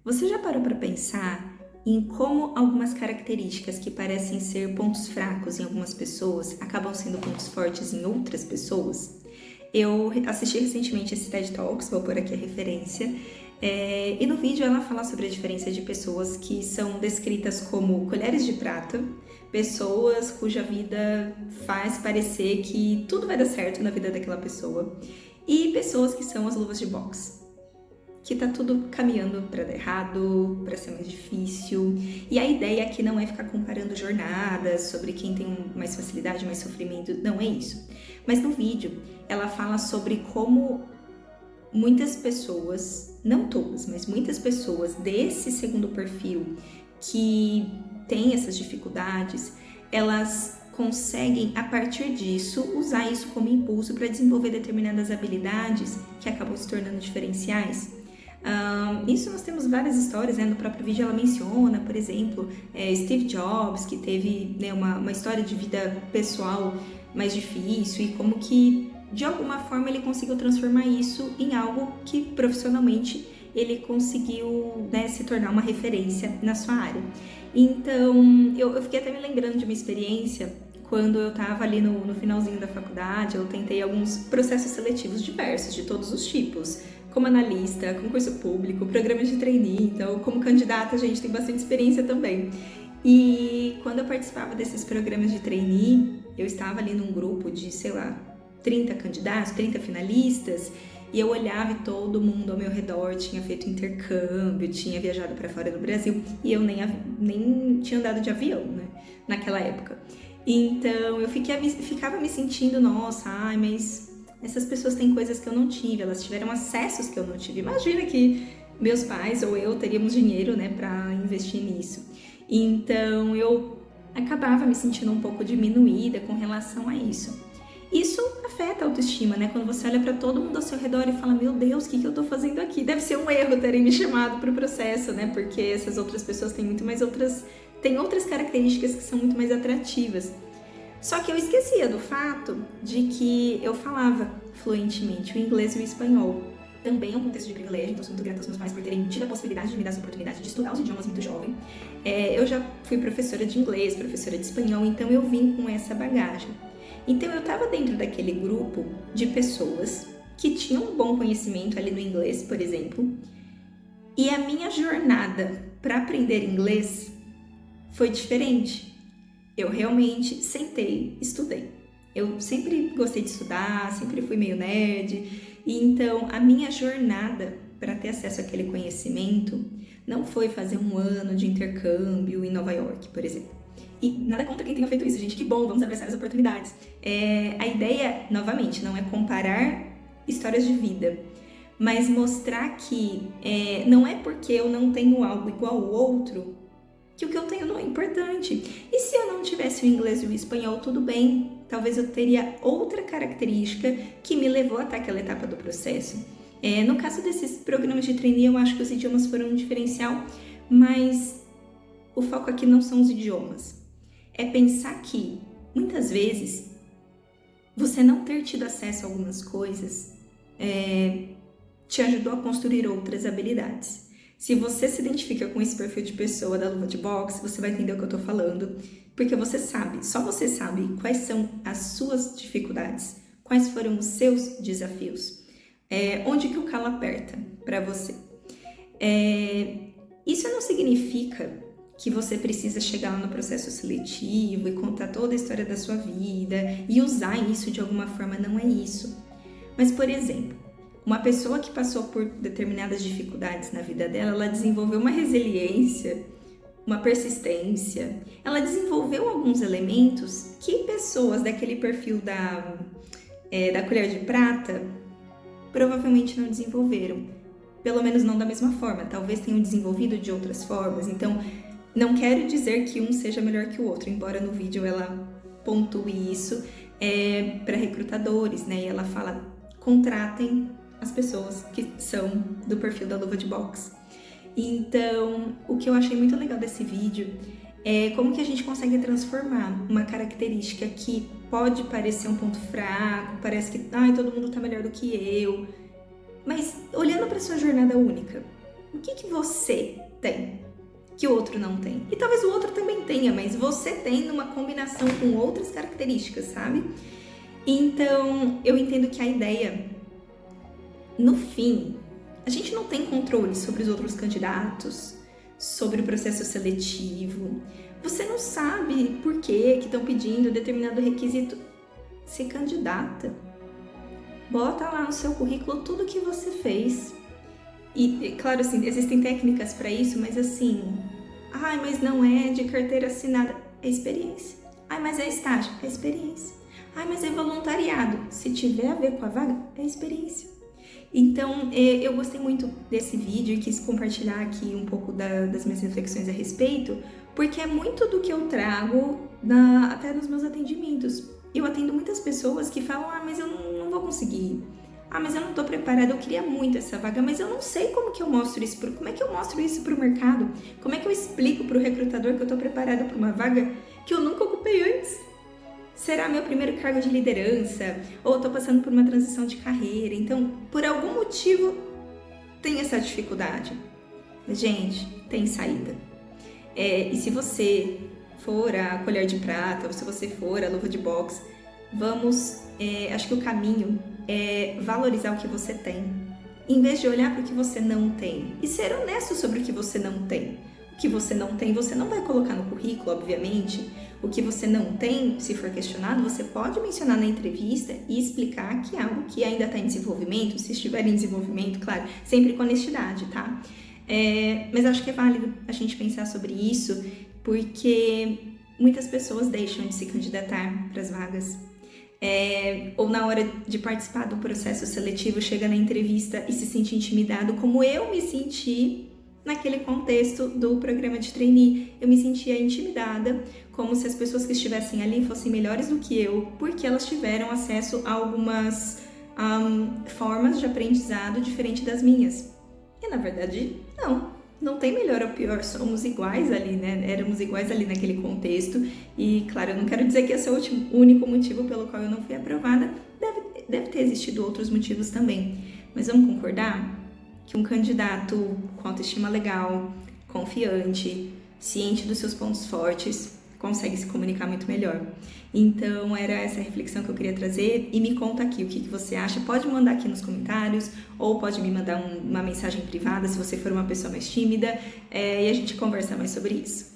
Você já parou para pensar em como algumas características que parecem ser pontos fracos em algumas pessoas acabam sendo pontos fortes em outras pessoas? Eu assisti recentemente esse TED Talks, vou pôr aqui a referência, e no vídeo ela fala sobre a diferença de pessoas que são descritas como colheres de prata, pessoas cuja vida faz parecer que tudo vai dar certo na vida daquela pessoa, e pessoas que são as luvas de boxe, que tá tudo caminhando para dar errado, para ser mais difícil. E a ideia aqui não é ficar comparando jornadas sobre quem tem mais facilidade, mais sofrimento, não é isso. Mas no vídeo ela fala sobre como muitas pessoas, não todas, mas muitas pessoas desse segundo perfil que têm essas dificuldades, elas conseguem, a partir disso, usar isso como impulso para desenvolver determinadas habilidades que acabam se tornando diferenciais. Isso nós temos várias histórias, né? No próprio vídeo ela menciona, por exemplo, Steve Jobs, que teve, né, uma história de vida pessoal mais difícil e como que, de alguma forma, ele conseguiu transformar isso em algo que, profissionalmente, ele conseguiu, né, se tornar uma referência na sua área. Então, eu fiquei até me lembrando de uma experiência quando eu estava ali no finalzinho da faculdade. Eu tentei alguns processos seletivos diversos, de todos os tipos, como analista, concurso público, programa de trainee. Então, como candidata, a gente tem bastante experiência também. E quando eu participava desses programas de trainee, eu estava ali num grupo de, 30 candidatos, 30 finalistas, e eu olhava e todo mundo ao meu redor tinha feito intercâmbio, tinha viajado para fora do Brasil, e eu nem tinha andado de avião, né, naquela época. Então, eu ficava me sentindo, nossa, mas essas pessoas têm coisas que eu não tive, elas tiveram acessos que eu não tive. Imagina que meus pais ou eu teríamos dinheiro, né, para investir nisso. Então, eu acabava me sentindo um pouco diminuída com relação a isso. Isso afeta a autoestima, né? Quando você olha para todo mundo ao seu redor e fala, meu Deus, o que eu tô fazendo aqui? Deve ser um erro terem me chamado para o processo, né? Porque essas outras pessoas têm têm outras características que são muito mais atrativas. Só que eu esquecia do fato de que eu falava fluentemente o inglês e o espanhol. Também é um contexto de privilégio, então sou muito grata aos meus pais por terem tido a possibilidade de me dar essa oportunidade de estudar os idiomas muito jovem. Eu já fui professora de inglês, professora de espanhol, então eu vim com essa bagagem. Então eu estava dentro daquele grupo de pessoas que tinham um bom conhecimento ali no inglês, por exemplo, e a minha jornada para aprender inglês foi diferente. Eu realmente sentei, estudei. Eu sempre gostei de estudar, sempre fui meio nerd, e então a minha jornada para ter acesso àquele conhecimento não foi fazer um ano de intercâmbio em Nova York, por exemplo. E nada contra quem tenha feito isso, gente, que bom, vamos abraçar as oportunidades. A ideia, novamente, não é comparar histórias de vida, mas mostrar que não é porque eu não tenho algo igual ao outro que o que eu tenho não é importante. E se eu não tivesse o inglês e o espanhol, tudo bem, talvez eu teria outra característica que me levou até aquela etapa do processo. No caso desses programas de trainee, eu acho que os idiomas foram um diferencial, mas o foco aqui não são os idiomas. É pensar que, muitas vezes, você não ter tido acesso a algumas coisas te ajudou a construir outras habilidades. Se você se identifica com esse perfil de pessoa da luva de boxe, você vai entender o que eu tô falando, porque você sabe, só você sabe quais são as suas dificuldades, quais foram os seus desafios, onde que o calo aperta para você. Isso não significa que você precisa chegar lá no processo seletivo e contar toda a história da sua vida e usar isso de alguma forma, não é isso. Mas, por exemplo, uma pessoa que passou por determinadas dificuldades na vida dela, ela desenvolveu uma resiliência, uma persistência, ela desenvolveu alguns elementos que pessoas daquele perfil da colher de prata provavelmente não desenvolveram. Pelo menos não da mesma forma, talvez tenham desenvolvido de outras formas. Então, não quero dizer que um seja melhor que o outro, embora no vídeo ela pontue isso para recrutadores, né? E ela fala, contratem as pessoas que são do perfil da luva de boxe. Então, o que eu achei muito legal desse vídeo é como que a gente consegue transformar uma característica que pode parecer um ponto fraco, parece que todo mundo tá melhor do que eu, mas olhando para sua jornada única, O que você tem que o outro não tem? E talvez o outro também tenha, mas você tem numa combinação com outras características, sabe? Então, eu entendo que a ideia, no fim, a gente não tem controle sobre os outros candidatos, sobre o processo seletivo. Você não sabe por que estão pedindo determinado requisito. Se candidata. Bota lá no seu currículo tudo que você fez. E, claro, assim, existem técnicas para isso, mas assim... Ai, mas não é de carteira assinada. É experiência. Ai, mas é estágio. É experiência. Ai, mas é voluntariado. Se tiver a ver com a vaga, é experiência. Então, eu gostei muito desse vídeo e quis compartilhar aqui um pouco das minhas reflexões a respeito, porque é muito do que eu trago até nos meus atendimentos. Eu atendo muitas pessoas que falam, mas eu não vou conseguir. Mas eu não estou preparada, eu queria muito essa vaga, mas eu não sei como que eu mostro isso, como é que eu mostro isso para o mercado? Como é que eu explico para o recrutador que eu estou preparada para uma vaga que eu nunca ocupei antes? Será meu primeiro cargo de liderança? Ou eu estou passando por uma transição de carreira? Então, por algum motivo, tem essa dificuldade. Mas, gente, tem saída. E se você for a colher de prata, ou se você for a luva de boxe, acho que o caminho é valorizar o que você tem, em vez de olhar para o que você não tem. E ser honesto sobre o que você não tem. O que você não tem, você não vai colocar no currículo, obviamente. O que você não tem, se for questionado, você pode mencionar na entrevista e explicar que é algo que ainda está em desenvolvimento, se estiver em desenvolvimento, claro, sempre com honestidade, tá? Mas acho que é válido a gente pensar sobre isso, porque muitas pessoas deixam de se candidatar para as vagas. Ou na hora de participar do processo seletivo, chega na entrevista e se sente intimidado, como eu me senti naquele contexto do programa de trainee. Eu me sentia intimidada, como se as pessoas que estivessem ali fossem melhores do que eu, porque elas tiveram acesso a algumas formas de aprendizado diferente das minhas. E na verdade, não tem melhor ou pior, somos iguais ali, né? Éramos iguais ali naquele contexto. E claro, eu não quero dizer que esse é o único motivo pelo qual eu não fui aprovada. Deve ter existido outros motivos também. Mas vamos concordar que um candidato com autoestima legal, confiante, ciente dos seus pontos fortes, consegue se comunicar muito melhor. Então, era essa reflexão que eu queria trazer. E me conta aqui o que você acha. Pode mandar aqui nos comentários, ou pode me mandar uma mensagem privada se você for uma pessoa mais tímida, e a gente conversa mais sobre isso.